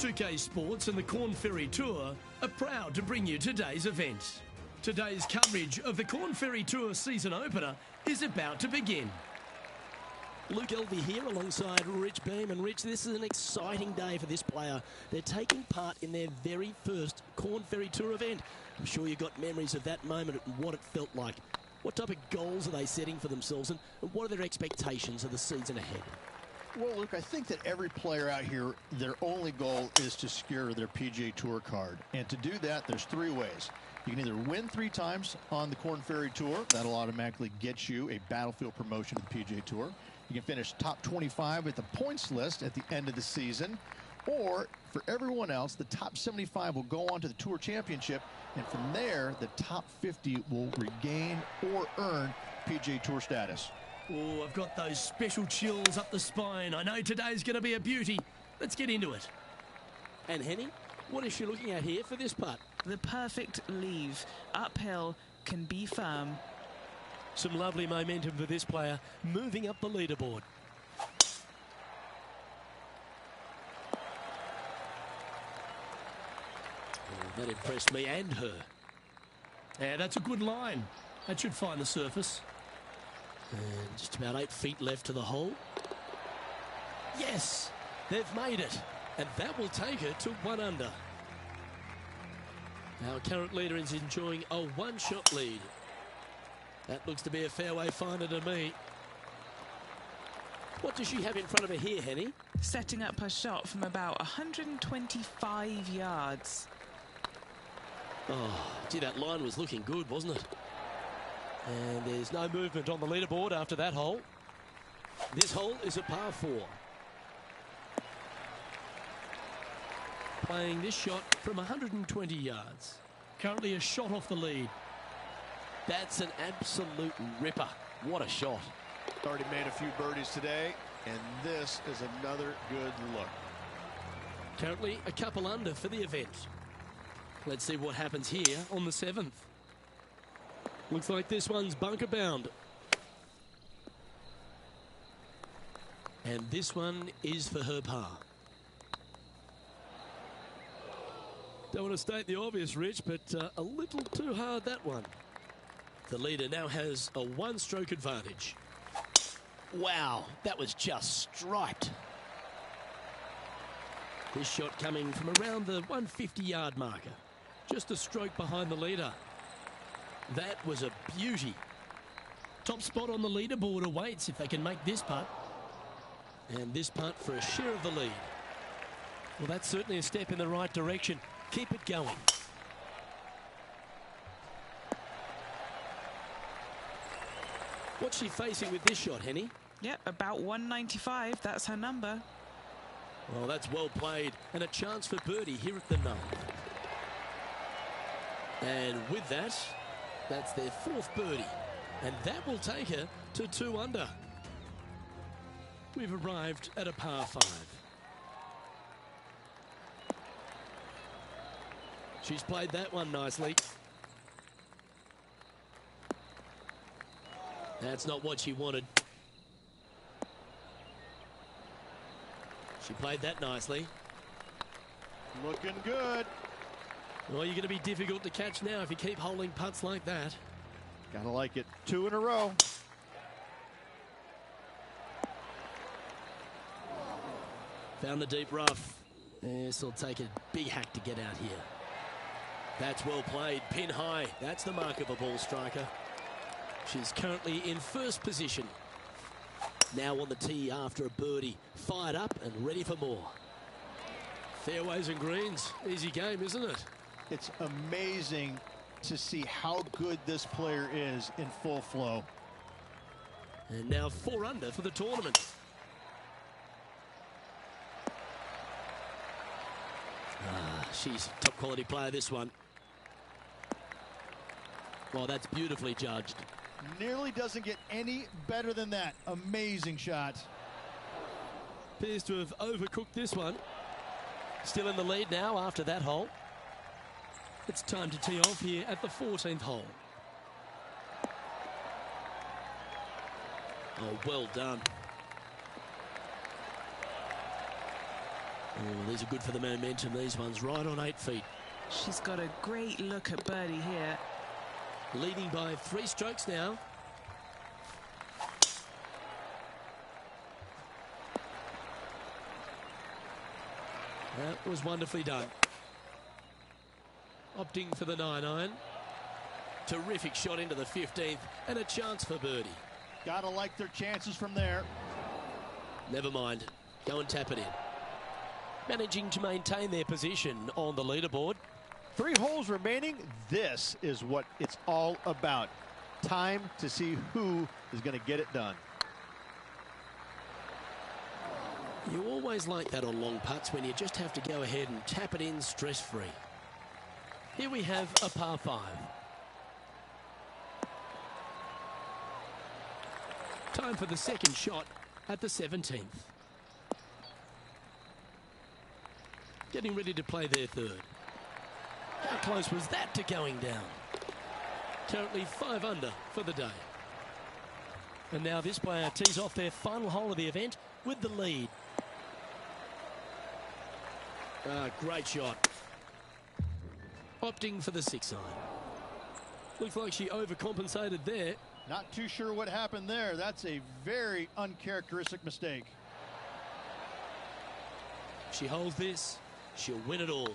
2K Sports and the Korn Ferry Tour are proud to bring you today's event. Today's coverage of the Korn Ferry Tour season opener is about to begin. Luke Elvey here alongside Rich Beam. And Rich, this is an exciting day for this player. They're taking part in their very first Korn Ferry Tour event. I'm sure you got memories of that moment and what it felt like. What type of goals are they setting for themselves, and what are their expectations of the season ahead? Well, Luke, I think that every player out here, their only goal is to secure their PGA Tour card. And to do that, there's three ways. You can either win 3 times on the Korn Ferry Tour. That'll automatically get you a Battlefield promotion to the PGA Tour. You can finish top 25 at the points list at the end of the season. Or, for everyone else, the top 75 will go on to the Tour Championship. And from there, the top 50 will regain or earn PGA Tour status. Oh, I've got those special chills up the spine. I know today's going to be a beauty. Let's get into it. And Henny, what is she looking at here for this putt? The perfect leave. Uphill, can be firm. Some lovely momentum for this player, moving up the leaderboard. Oh, that impressed me and her. Yeah, that's a good line. That should find the surface. And just about 8 feet left to the hole. Yes, they've made it. And that will take her to 1 under. Our current leader is enjoying a 1-shot lead. That looks to be a fairway finder to me. What does she have in front of her here, Henny? Setting up her shot from about 125 yards. Oh, gee, that line was looking good, wasn't it? And there's no movement on the leaderboard after that hole. This hole is a par 4. Playing this shot from 120 yards. Currently a shot off the lead. That's an absolute ripper. What a shot. Already made a few birdies today, and this is another good look. Currently a couple under for the event. Let's see what happens here on the 7th. Looks like this one's bunker bound. And this one is for her par. Don't want to state the obvious, Rich, but a little too hard, that one. The leader now has a 1-stroke advantage. Wow, that was just striped. This shot coming from around the 150-yard marker. Just a stroke behind the leader. That was a beauty. Top spot on the leaderboard awaits if they can make this putt. And this putt for a share of the lead. Well, that's certainly a step in the right direction. Keep it going. What's she facing with this shot, Henny? Yep, about 195. That's her number. Well, that's well played. And a chance for birdie here at the 9th. And with that, that's their 4th birdie. And that will take her to 2 under. We've arrived at a par 5. She's played that one nicely. That's not what she wanted. She played that nicely. Looking good. Well, you're going to be difficult to catch now if you keep holding putts like that. Gotta like it. 2 in a row. Found the deep rough. This will take a big hack to get out here. That's well played. Pin high. That's the mark of a ball striker. She's currently in 1st position. Now on the tee after a birdie. Fired up and ready for more. Fairways and greens. Easy game, isn't it? It's amazing to see how good this player is in full flow. And now 4 under for the tournament. She's a top quality player, this one. Well, that's beautifully judged. Nearly doesn't get any better than that. Amazing shot. Appears to have overcooked this one. Still in the lead now after that hole. It's time to tee off here at the 14th hole. Oh, well done. Oh, these are good for the momentum. These ones right on 8 feet. She's got a great look at birdie here. Leading by 3 strokes now. That was wonderfully done. Opting for the 9-iron. Terrific shot into the 15th and a chance for birdie. Gotta like their chances from there. Never mind. Go and tap it in. Managing to maintain their position on the leaderboard. 3 holes remaining. This is what it's all about. Time to see who is going to get it done. You always like that on long putts when you just have to go ahead and tap it in stress-free. Here we have a par 5. Time for the second shot at the 17th. Getting ready to play their third. How close was that to going down? Currently 5 under for the day. And now this player tees off their final hole of the event with the lead. Great shot. Opting for the 6-iron. Looks like she overcompensated there. Not too sure what happened there. That's a very uncharacteristic mistake. She holds this, she'll win it all.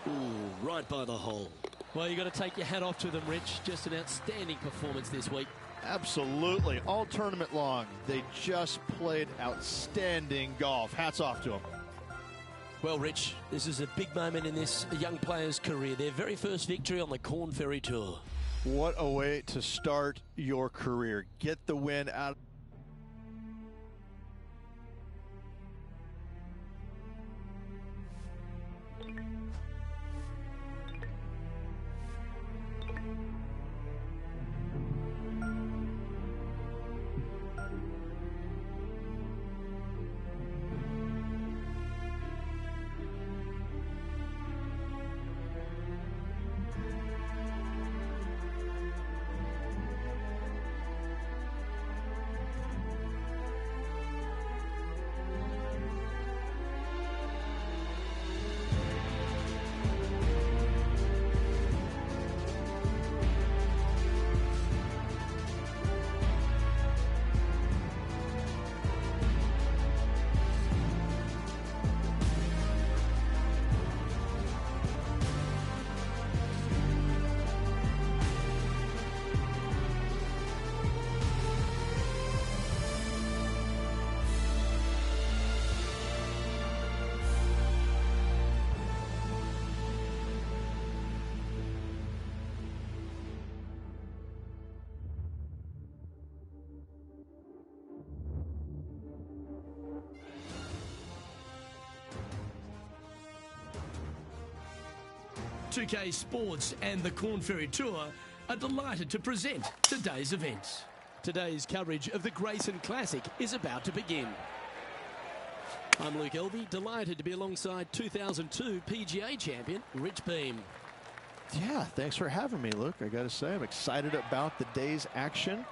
Ooh, right by the hole. Well, you've got to take your hat off to them, Rich. Just an outstanding performance this week. Absolutely. All tournament long, they just played outstanding golf. Hats off to them. Well, Rich, this is a big moment in this young player's career. Their very first victory on the Korn Ferry Tour. What a way to start your career. Get the win out. .2K Sports and the Korn Ferry Tour are delighted to present today's events. Today's coverage of the Grayson Classic is about to begin. I'm Luke Elvey, delighted to be alongside 2002 PGA champion Rich Beam. Yeah, thanks for having me, Luke. I got to say, I'm excited about the day's action.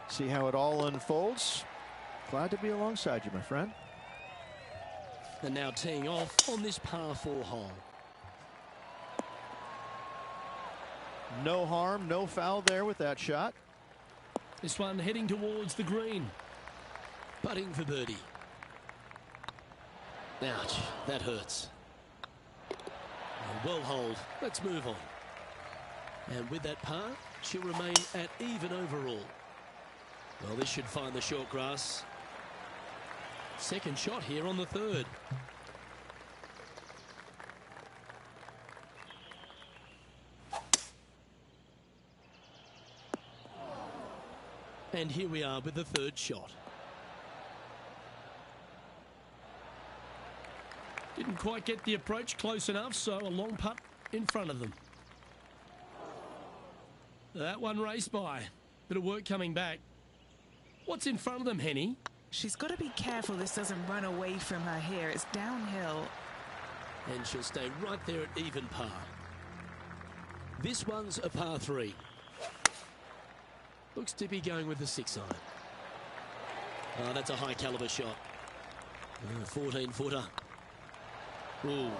See how it all unfolds. Glad to be alongside you, my friend. And now teeing off on this par 4 hole. No harm, no foul there with that shot. This one heading towards the green. Putting for birdie. Ouch, that hurts. Well hold, let's move on. And with that par, she'll remain at even overall. Well, this should find the short grass. Second shot here on the third. And here we are with the third shot. Didn't quite get the approach close enough, so a long putt in front of them. That one raced by. Bit of work coming back. What's in front of them, Henny? She's got to be careful this doesn't run away from her here. It's downhill. And she'll stay right there at even par. This one's a par 3. Looks to be going with the 6-iron. Oh, that's a high caliber shot. 14-footer. Ooh.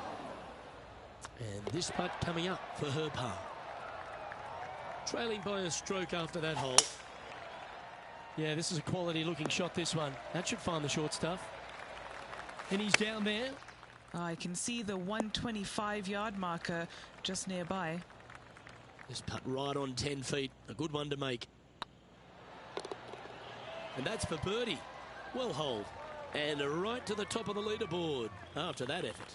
And this putt coming up for her par. Trailing by a stroke after that hole. Yeah, this is a quality looking shot, this one. That should find the short stuff. And he's down there. I can see the 125-yard marker just nearby. This putt right on 10 feet. A good one to make. And that's for birdie. Well holed. And right to the top of the leaderboard after that effort.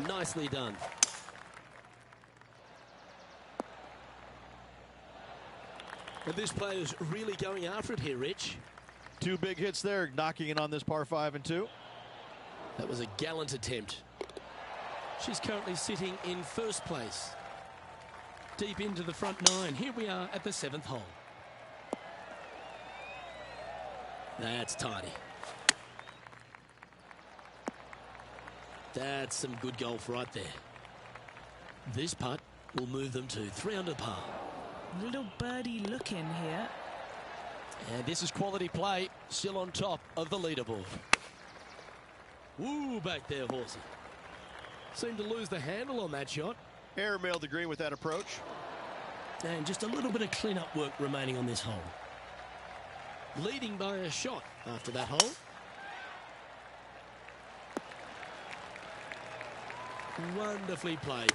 Nicely done. And this player's really going after it here, Rich. 2 big hits there, knocking in on this par 5 and 2. That was a gallant attempt. She's currently sitting in first place. Deep into the front 9. Here we are at the 7th hole. That's tidy. That's some good golf right there. This putt will move them to 3 under par. Little birdie look in here. And this is quality play, still on top of the leaderboard. Woo, back there, horsey. Seemed to lose the handle on that shot. Airmailed the green with that approach. And just a little bit of clean-up work remaining on this hole. Leading by a shot after that hole. Wonderfully played.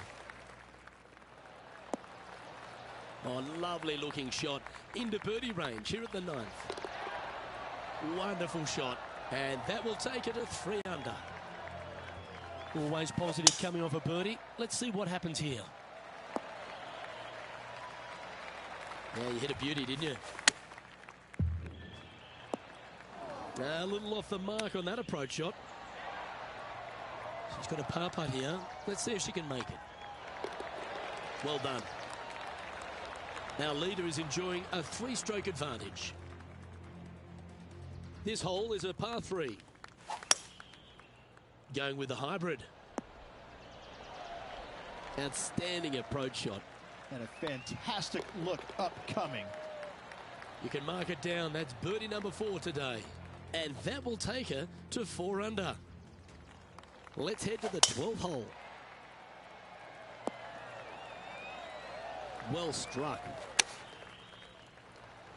Oh, lovely looking shot into birdie range here at the 9th. Wonderful shot. And that will take it to 3 under. Always positive coming off a birdie. Let's see what happens here. Yeah, you hit a beauty, didn't you? A little off the mark on that approach shot. She's got a par putt here. Let's see if she can make it. Well done. Our leader is enjoying a 3-stroke advantage. This hole is a par 3. Going with the hybrid. Outstanding approach shot. And a fantastic look upcoming. You can mark it down. That's birdie number 4 today. And that will take her to 4 under. Let's head to the 12th hole. Well struck.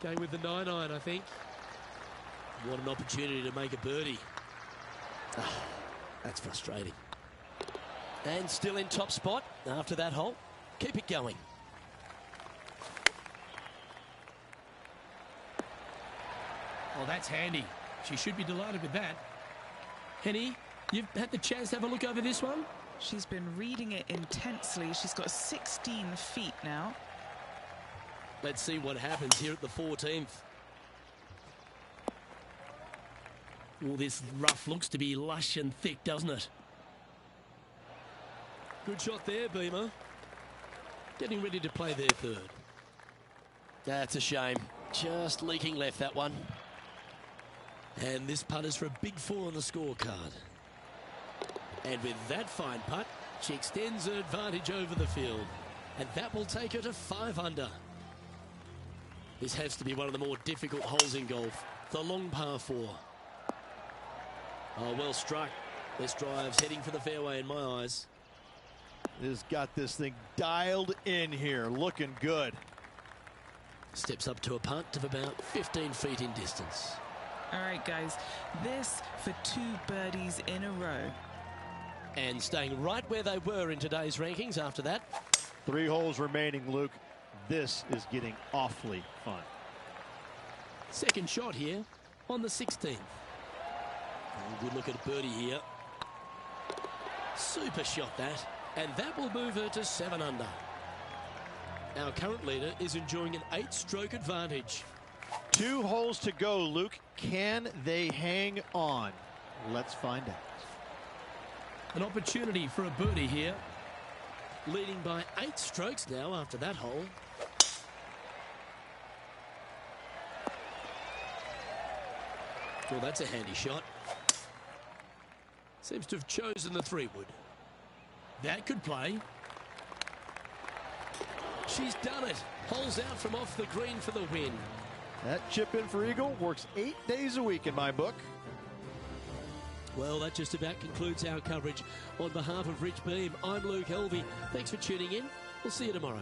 Going with the 9-iron, I think. What an opportunity to make a birdie. That's frustrating. And still in top spot after that hole. Keep it going. Oh, that's handy. She should be delighted with that. Henny, you've had the chance to have a look over this one? She's been reading it intensely. She's got 16 feet now. Let's see what happens here at the 14th. Well, this rough looks to be lush and thick, doesn't it? Good shot there, Beamer. Getting ready to play their 3rd. That's a shame. Just leaking left, that one. And this putt is for a big 4 on the scorecard. And with that fine putt, she extends her advantage over the field. And that will take her to 5 under. This has to be one of the more difficult holes in golf. The long par 4. Oh, well struck. This drive's heading for the fairway in my eyes. Has got this thing dialed in here. Looking good. Steps up to a putt of about 15 feet in distance. All right, guys. This for 2 birdies in a row. And staying right where they were in today's rankings after that. 3 holes remaining, Luke. This is getting awfully fun. Second shot here on the 16th. Oh, good look at birdie here. Super shot that. And that will move her to 7 under. Our current leader is enjoying an 8-stroke advantage. 2 holes to go, Luke. Can they hang on? Let's find out. An opportunity for a birdie here. Leading by 8 strokes now after that hole. Well, that's a handy shot. Seems to have chosen the 3-wood. That could play. She's done it. Holes out from off the green for the win. That chip in for Eagle works 8 days a week in my book. Well, that just about concludes our coverage. On behalf of Rich Beam, I'm Luke Helvey. Thanks for tuning in. We'll see you tomorrow.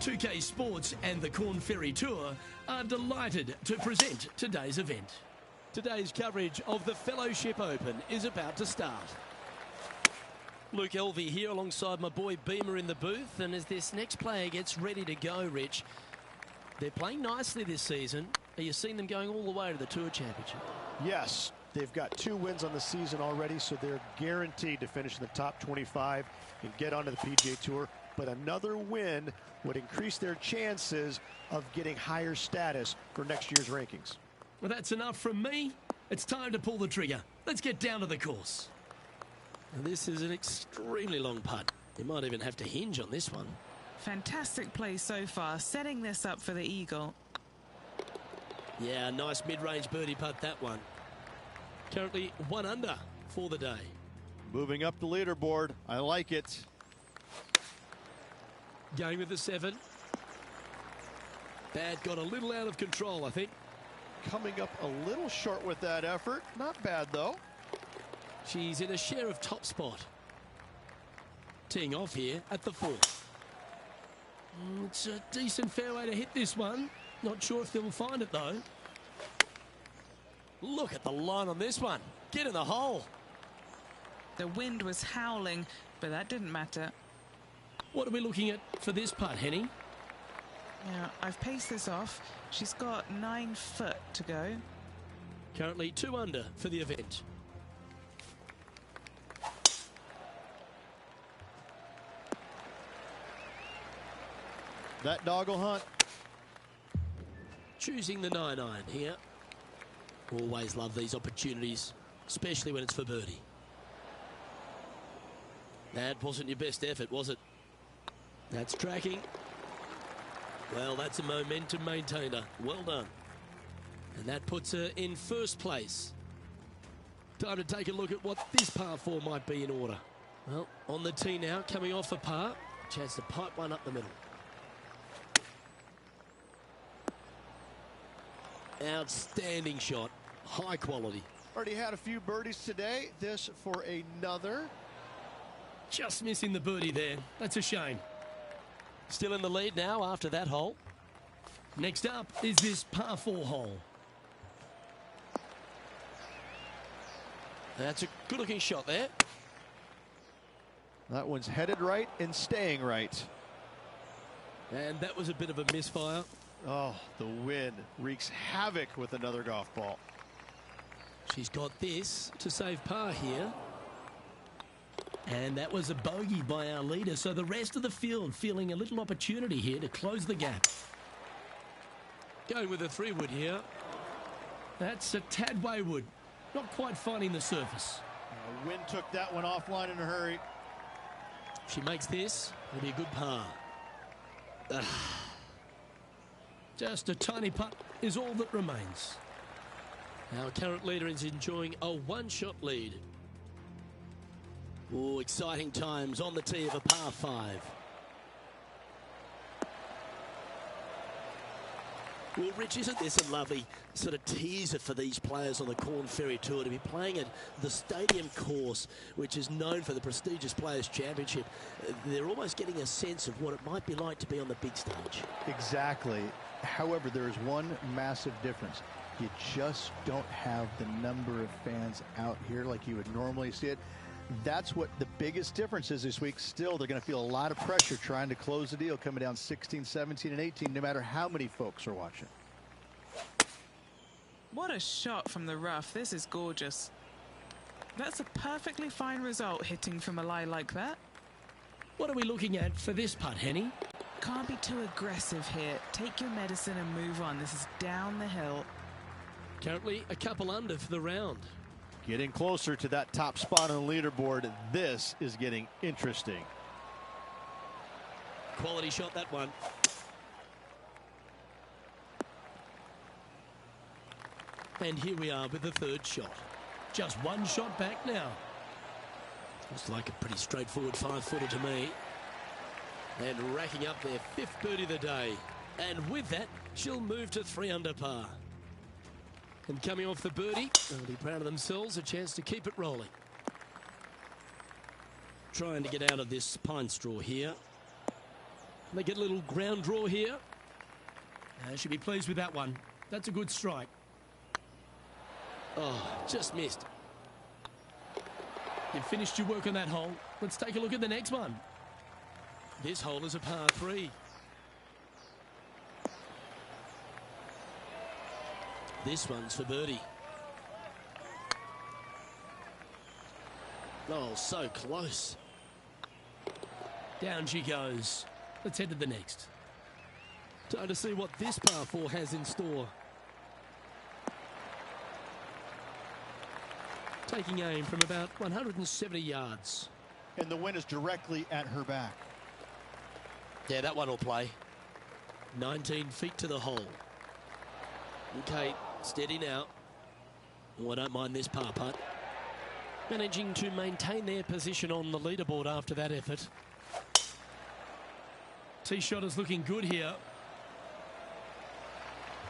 UK Sports and the Korn Ferry Tour are delighted to present today's event. Today's coverage of the Fellowship Open is about to start. Luke Helvey here alongside my boy Beamer in the booth, and as this next player gets ready to go, Rich, they're playing nicely this season. Are you seeing them going all the way to the Tour Championship? Yes, they've got 2 wins on the season already, so they're guaranteed to finish in the top 25 and get onto the PGA Tour. But another win would increase their chances of getting higher status for next year's rankings. Well, that's enough from me. It's time to pull the trigger. Let's get down to the course. This is an extremely long putt. You might even have to hinge on this one. Fantastic play so far, setting this up for the eagle. Yeah, nice mid-range birdie putt, that one. Currently 1 under for the day. Moving up the leaderboard. I like it. Going with the 7. That got a little out of control, I think. Coming up a little short with that effort. Not bad, though. She's in a share of top spot. Teeing off here at the 4. It's a decent fairway to hit this one. Not sure if they'll find it, though. Look at the line on this one. Get in the hole. The wind was howling, but that didn't matter. What are we looking at for this putt, Henny? Yeah, I've paced this off. She's got 9 foot to go. Currently 2 under for the event. That dog will hunt. Choosing the 9-iron here. Always love these opportunities, especially when it's for birdie. That wasn't your best effort, was it? That's tracking. Well, that's a momentum maintainer. Well done. And that puts her in first place. Time to take a look at what this par 4 might be in order. Well, on the tee now, coming off a par. Chance to pipe one up the middle. Outstanding shot. High quality. Already had a few birdies today. This for another. Just missing the birdie there. That's a shame. Still in the lead now after that hole. Next up is this par 4 hole. That's a good-looking shot there. That one's headed right and staying right. And that was a bit of a misfire. Oh, the wind wreaks havoc with another golf ball. She's got this to save par here. And that was a bogey by our leader, so the rest of the field feeling a little opportunity here to close the gap. Going with a 3-wood here. That's a tad wayward. Not quite finding the surface. Wind took that one offline in a hurry. If she makes this, it'll be a good par. Just a tiny putt is all that remains. Our current leader is enjoying a one-shot lead. Oh, exciting times on the tee of a par 5. Well, Rich, isn't this a lovely sort of teaser for these players on the Korn Ferry Tour to be playing at the stadium course, which is known for the prestigious Players' Championship? They're almost getting a sense of what it might be like to be on the big stage. Exactly. However, there is one massive difference. You just don't have the number of fans out here like you would normally see it. That's what the biggest difference is this week. Still, they're going to feel a lot of pressure trying to close the deal, coming down 16, 17, and 18, no matter how many folks are watching. What a shot from the rough. This is gorgeous. That's a perfectly fine result, hitting from a lie like that. What are we looking at for this putt, Henny? Can't be too aggressive here. Take your medicine and move on. This is down the hill. Currently a couple under for the round. Getting closer to that top spot on the leaderboard. This is getting interesting. Quality shot, that one. And here we are with the third shot. Just one shot back now. Looks like a pretty straightforward 5-footer to me. And racking up their 5th birdie of the day. And with that, she'll move to 3 under par. And coming off the birdie, they'll be proud of themselves, a chance to keep it rolling. Trying to get out of this pine straw here. They get a little ground draw here. Should be pleased with that one. That's a good strike. Oh, just missed. You've finished your work on that hole. Let's take a look at the next one. This hole is a par 3. This one's for birdie. Oh, so close. Down she goes. Let's head to the next. Time to see what this par 4 has in store. Taking aim from about 170 yards. And the wind is directly at her back. Yeah, that one will play. 19 feet to the hole. Okay, steady now. Oh, I don't mind this par putt. Managing to maintain their position on the leaderboard after that effort. Tee shot is looking good here.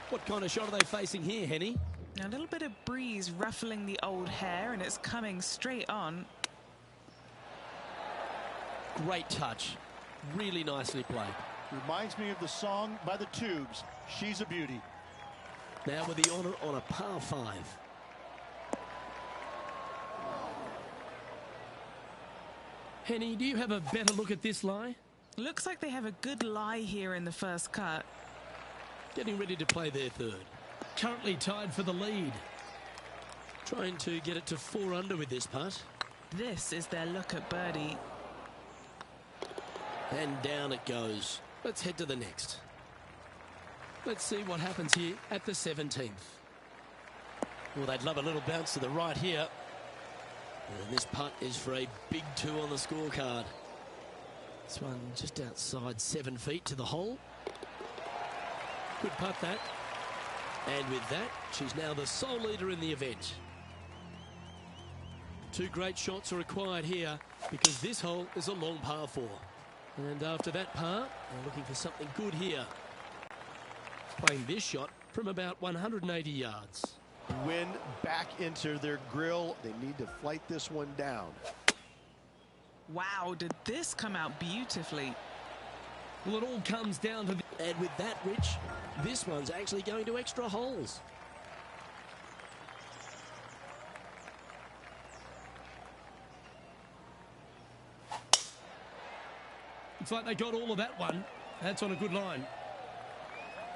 What kind of shot are they facing here, Henny? A little bit of breeze ruffling the old hair, and it's coming straight on. Great touch. Really nicely played. Reminds me of the song by the Tubes, She's a Beauty. Now with the honour on a par 5. Henny, do you have a better look at this lie? Looks like they have a good lie here in the first cut. Getting ready to play their third. Currently tied for the lead. Trying to get it to 4 under with this putt. This is their look at birdie. And down it goes. Let's head to the next. Let's see what happens here at the 17th. Well, they'd love a little bounce to the right here. And this putt is for a big 2 on the scorecard. This one just outside 7 feet to the hole. Good putt, that. And with that, she's now the sole leader in the event. 2 great shots are required here because this hole is a long par 4. And after that par, they're looking for something good here. Playing this shot from about 180 yards. Wind back into their grill. They need to flight this one down. Wow, did this come out beautifully. Well, it all comes down to... And with that, Rich, this one's actually going to extra holes. Looks like they got all of that one. That's on a good line.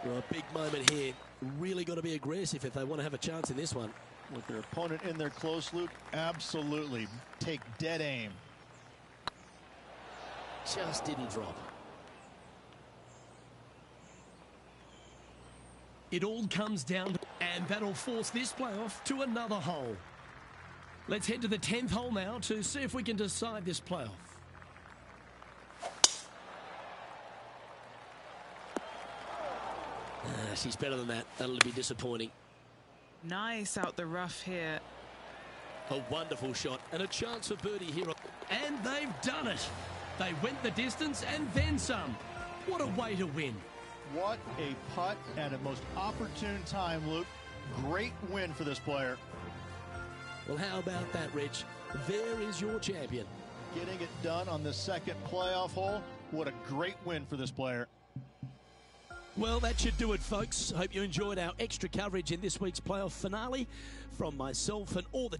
Well, a big moment here. Really got to be aggressive if they want to have a chance in this one. With their opponent in there close, Luke, absolutely take dead aim. Just didn't drop. It all comes down to... And that'll force this playoff to another hole. Let's head to the 10th hole now to see if we can decide this playoff. She's better than that. That'll be disappointing. Nice out the rough here. A wonderful shot and a chance for birdie here. And they've done it. They went the distance and then some. What a way to win. What a putt at a most opportune time, Luke. Great win for this player. Well, how about that, Rich? There is your champion. Getting it done on the second playoff hole. What a great win for this player. Well, that should do it, folks. Hope you enjoyed our extra coverage in this week's playoff finale. From myself and all the...